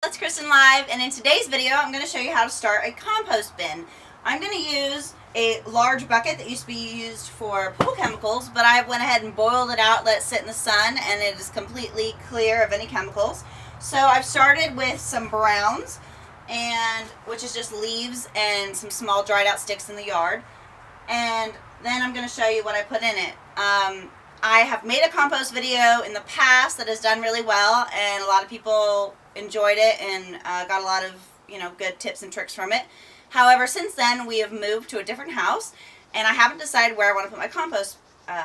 It's Cristin Live, and in today's video I'm going to show you how to start a compost bin. I'm going to use a large bucket that used to be used for pool chemicals, but I went ahead and boiled it out, let it sit in the sun, and it is completely clear of any chemicals. So I've started with some browns, which is just leaves and some small dried out sticks in the yard, and then I'm going to show you what I put in it. I have made a compost video in the past that has done really well, and a lot of people enjoyed it and got a lot of good tips and tricks from it. However, since then we have moved to a different house, and I haven't decided where I want to put my compost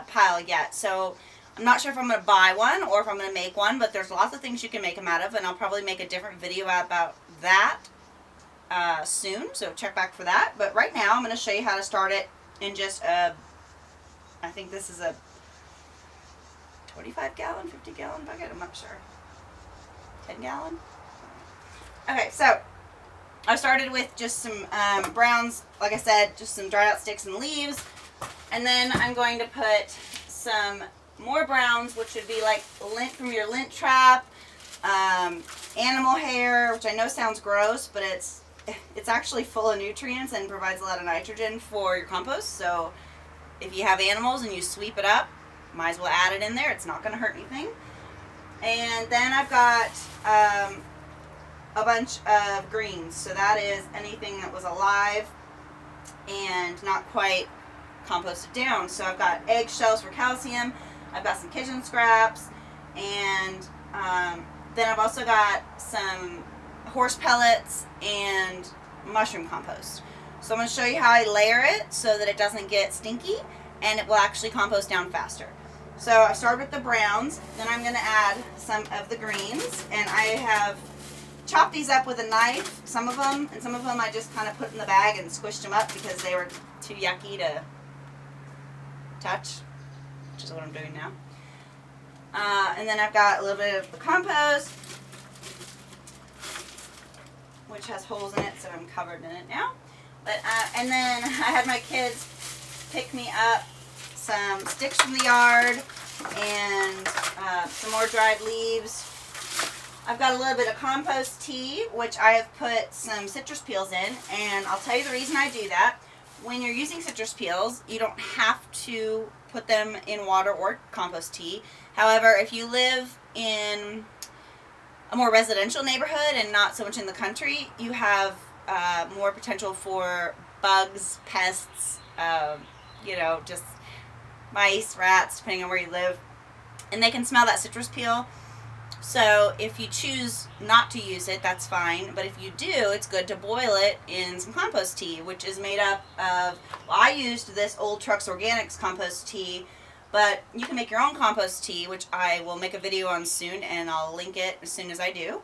pile yet. So I'm not sure if I'm going to buy one or if I'm going to make one, but there's lots of things you can make them out of, and I'll probably make a different video about that soon, so check back for that. But right now I'm going to show you how to start it in just I think this is a 25-gallon, 50-gallon bucket, I'm not sure. 10-gallon? Okay, so I started with just some browns, like I said, just some dried out sticks and leaves. And then I'm going to put some more browns, which would be like lint from your lint trap, animal hair, which I know sounds gross, but it's actually full of nutrients and provides a lot of nitrogen for your compost. So if you have animals and you sweep it up, might as well add it in there. It's not going to hurt anything. And then I've got a bunch of greens. So that is anything that was alive and not quite composted down. So I've got eggshells for calcium. I've got some kitchen scraps. And then I've also got some horse pellets and mushroom compost. So I'm going to show you how I layer it so that it doesn't get stinky and it will actually compost down faster. So I started with the browns, then I'm going to add some of the greens, and I have chopped these up with a knife, some of them, and some of them I just kind of put in the bag and squished them up because they were too yucky to touch, which is what I'm doing now. And then I've got a little bit of the compost, which has holes in it, so I'm covered in it now. But and then I had my kids pick me up some sticks from the yard and some more dried leaves. I've got a little bit of compost tea, which I have put some citrus peels in, and I'll tell you the reason I do that. When you're using citrus peels, you don't have to put them in water or compost tea. However, if you live in a more residential neighborhood and not so much in the country, you have more potential for bugs, pests, just mice, rats, depending on where you live, and they can smell that citrus peel. So if you choose not to use it, that's fine, but if you do, it's good to boil it in some compost tea, which is made up of, well, I used this Old Trucks Organics compost tea, but you can make your own compost tea, which I will make a video on soon, and I'll link it as soon as I do.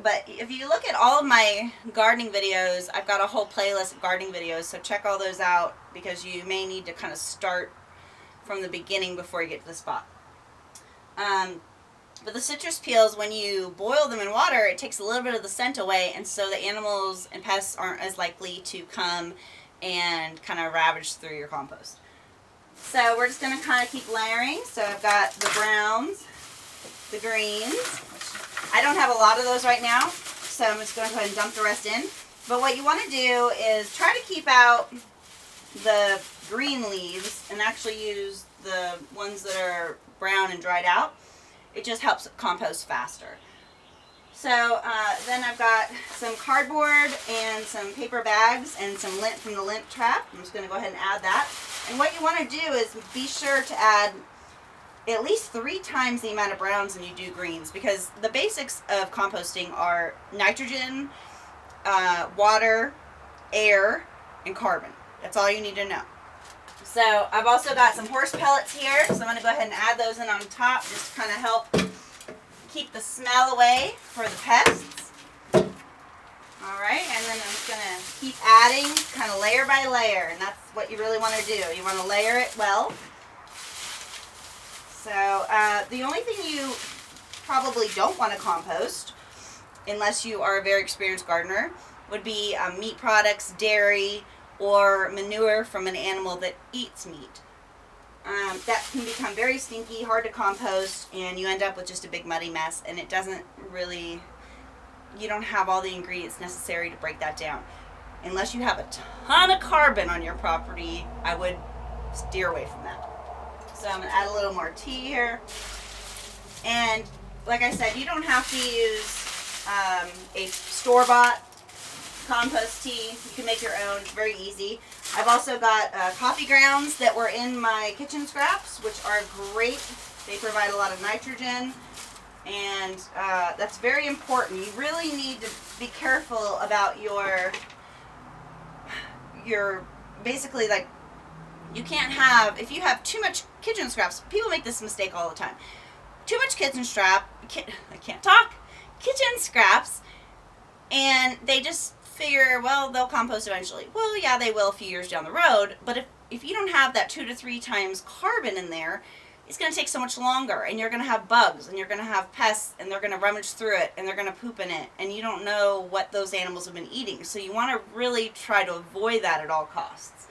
But if you look at all of my gardening videos, I've got a whole playlist of gardening videos, so check all those out because you may need to kind of start from the beginning before you get to the spot. But the citrus peels, when you boil them in water, it takes a little bit of the scent away, and so the animals and pests aren't as likely to come and kind of ravage through your compost. So we're just going to kind of keep layering. So I've got the browns, the greens. I don't have a lot of those right now, so I'm just going to go ahead and dump the rest in. But what you want to do is try to keep out the green leaves and actually use the ones that are brown and dried out. It just helps compost faster. So then I've got some cardboard and some paper bags and some lint from the lint trap. I'm just going to go ahead and add that. And what you want to do is be sure to add at least 3 times the amount of browns than you do greens, because the basics of composting are nitrogen, water, air, and carbon. That's all you need to know. So I've also got some horse pellets here, so I'm going to go ahead and add those in on top just to kind of help keep the smell away for the pests. Alright, and then I'm just going to keep adding kind of layer by layer, and that's what you really want to do. You want to layer it well. So the only thing you probably don't want to compost, unless you are a very experienced gardener, would be meat products, dairy, or manure from an animal that eats meat. That can become very stinky, hard to compost, and you end up with just a big muddy mess, and it doesn't really you don't have all the ingredients necessary to break that down. Unless you have a ton of carbon on your property, I would steer away from that. So I'm going to add a little more tea here. And like I said, you don't have to use a store-bought compost tea. You can make your own. It's very easy. I've also got coffee grounds that were in my kitchen scraps, which are great. They provide a lot of nitrogen, and that's very important. You really need to be careful about your basically, like, you can't have, if you have too much kitchen scraps, people make this mistake all the time. Too much kitchen scraps, and they just figure, well, they'll compost eventually. Well, yeah, they will a few years down the road, but if you don't have that 2 to 3 times carbon in there, it's going to take so much longer, and you're going to have bugs, and you're going to have pests, and they're going to rummage through it, and they're going to poop in it, and you don't know what those animals have been eating. So you want to really try to avoid that at all costs.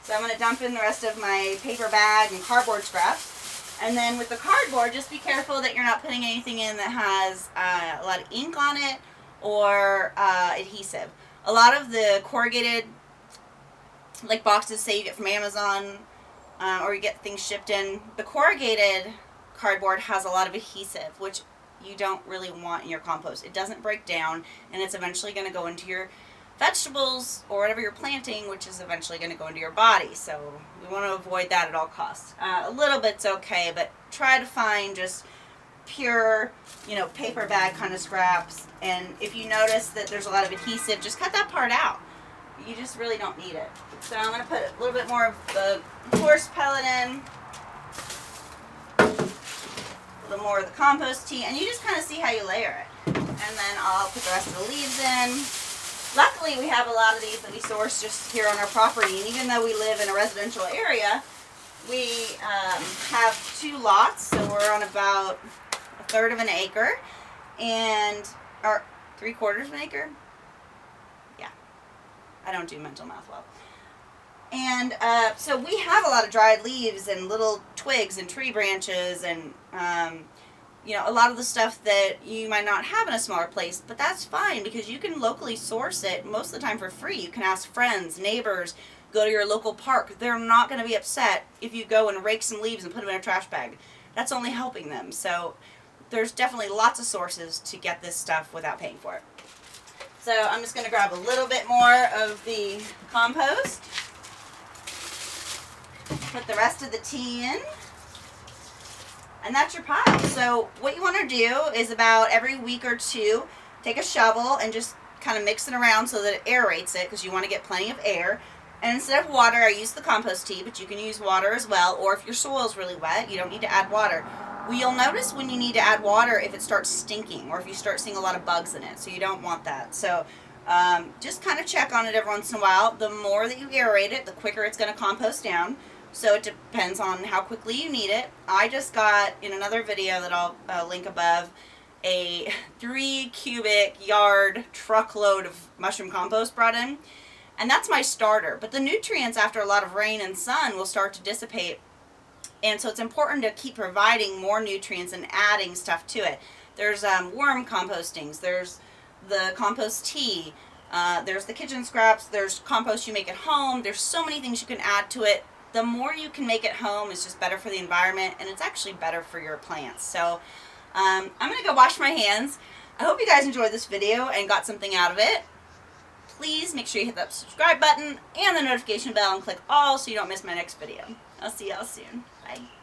So I'm going to dump in the rest of my paper bag and cardboard scraps. And then with the cardboard, just be careful that you're not putting anything in that has a lot of ink on it or adhesive. A lot of the corrugated, like, boxes, say you get from Amazon, or you get things shipped in, the corrugated cardboard has a lot of adhesive, which you don't really want in your compost. It doesn't break down, and it's eventually going to go into your vegetables or whatever you're planting, which is eventually going to go into your body. So we want to avoid that at all costs. A little bit's okay, but try to find just pure, paper bag kind of scraps. And if you notice that there's a lot of adhesive, just cut that part out. You just really don't need it. So I'm going to put a little bit more of the horse pellet in, a little more of the compost tea, and you just kind of see how you layer it. And then I'll put the rest of the leaves in. Luckily, we have a lot of these that we source just here on our property, and even though we live in a residential area, we have 2 lots, so we're on about 1/3 of an acre, or 3/4 of an acre. Yeah, I don't do mental math well. And so we have a lot of dried leaves and little twigs and tree branches and a lot of the stuff that you might not have in a smaller place, but that's fine because you can locally source it most of the time for free. You can ask friends, neighbors, go to your local park. They're not going to be upset if you go and rake some leaves and put them in a trash bag. That's only helping them. So there's definitely lots of sources to get this stuff without paying for it. So I'm just going to grab a little bit more of the compost, put the rest of the tea in, and that's your pile. So what you want to do is about every week or 2, take a shovel and just kind of mix it around so that it aerates it, because you want to get plenty of air. And instead of water, I use the compost tea, but you can use water as well, or if your soil is really wet, you don't need to add water. Well, you'll notice when you need to add water if it starts stinking, or if you start seeing a lot of bugs in it, so you don't want that. So just kind of check on it every once in a while. The more that you aerate it, the quicker it's going to compost down. So it depends on how quickly you need it. I just got, in another video that I'll link above, a 3 cubic yard truckload of mushroom compost brought in. And that's my starter. But the nutrients after a lot of rain and sun will start to dissipate. And so it's important to keep providing more nutrients and adding stuff to it. There's worm compostings. There's the compost tea. There's the kitchen scraps. There's compost you make at home. There's so many things you can add to it. The more you can make at home is just better for the environment, and it's actually better for your plants. So I'm going to go wash my hands. I hope you guys enjoyed this video and got something out of it. Please make sure you hit that subscribe button and the notification bell and click all so you don't miss my next video. I'll see y'all soon. Bye.